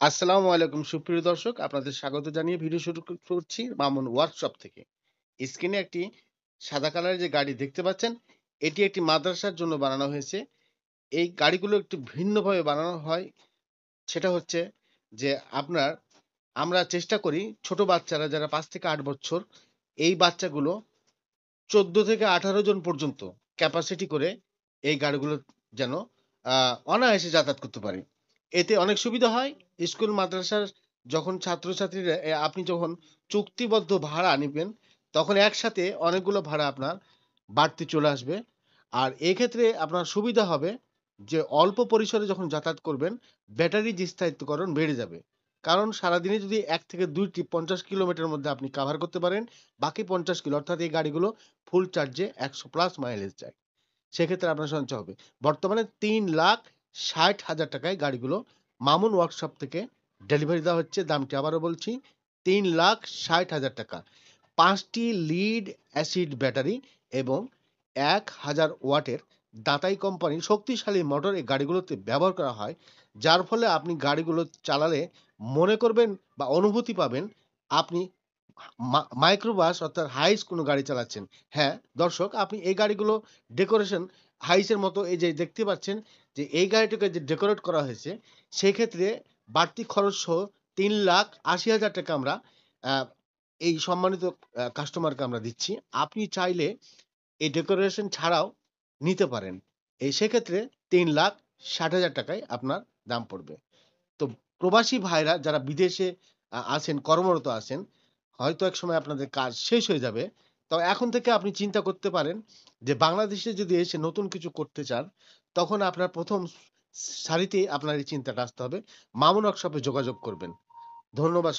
আসসালামু আলাইকুম সুপ্রিয় দর্শক, আপনাদের স্বাগত জানিয়ে ভিডিও শুরু করছি মামুন ওয়ার্কশপ থেকে। স্ক্রিনে একটি সাদা কালারের যে গাড়ি দেখতে পাচ্ছেন, এটি একটি মাদ্রাসার জন্য বানানো হয়েছে। এই গাড়িগুলো একটু ভিন্নভাবে বানানো হয়। সেটা হচ্ছে যে আপনার আমরা চেষ্টা করি ছোট বাচ্চারা যারা ৫ থেকে ৮ বছর, এই বাচ্চাগুলো ১৪ থেকে ১৮ জন পর্যন্ত ক্যাপাসিটি করে এই গাড়িগুলো যেন আ অনায়াসে যাতায়াত করতে পারে। এতে অনেক সুবিধা হয়। স্কুল মাদ্রাসার যখন ছাত্রছাত্রীরা আপনি যখন চুক্তিবদ্ধ ভাড়া নিবেন, তখন একসাথে অনেকগুলো ভাড়া আপনার বাড়তি চলে আসবে। আর এক্ষেত্রে আপনার সুবিধা হবে যে অল্প পরিসরে যখন যাতায়াত করবেন, ব্যাটারির যে স্থায়িত্বকরণ বেড়ে যাবে। কারণ সারাদিনে যদি ১ থেকে ২ টি ৫০ কিলোমিটারের মধ্যে আপনি কাভার করতে পারেন, বাকি ৫০ কিলো অর্থাৎ এই গাড়িগুলো ফুল চার্জে ১০০ প্লাস মাইলেজ যায়। সেক্ষেত্রে আপনার সঞ্চয় হবে। বর্তমানে ৳৩,৬০,০০০ গাড়িগুলো মামুন ওয়ার্কশপ থেকে ডেলিভারি দেওয়া হচ্ছে। দামটি আবারও বলছি, ৳৩,৬০,০০০। ৫ টি লিড অ্যাসিড ব্যাটারি এবং ১,০০০ ওয়াটের দাতাই কোম্পানির শক্তিশালী মোটর এই গাড়িগুলোতে ব্যবহার করা হয়। যার ফলে আপনি গাড়িগুলো চালালে মনে করবেন বা অনুভূতি পাবেন আপনি মাইক্রোবাস অর্থাৎ হাইস কোনো গাড়ি চালাচ্ছেন। হ্যাঁ, দর্শক আপনি এই গাড়িগুলো ডেকোরেশন হাইসের মতো এই যে দেখতে পাচ্ছেন যে এই গাড়িটাকে যে ডেকোরেট করা হয়েছে, সেক্ষেত্রে বাড়তি খরচ সহ ৳৩,৮০,০০০ আমরা আ এই সম্মানিত কাস্টমারকে আমরা দিচ্ছি। আপনি চাইলে এই ডেকোরেশন ছাড়াও নিতে পারেন। সেক্ষেত্রে ৳৩,৬০,০০০ য় আপনার দাম পড়বে। তো প্রবাসী ভাইরা যারা বিদেশে আছেন, কর্মরত আছেন, হয়তো একসময় আপনাদের কাজ শেষ হয়ে যাবে। তো এখন থেকে আপনি চিন্তা করতে পারেন যে বাংলাদেশে যদি এসে নতুন কিছু করতে চান, তখন আপনার ১ম সারিতেই আপনার এই চিন্তাটা আসতে হবে। মামুন ওয়ার্কশপে যোগাযোগ করবেন। ধন্যবাদ।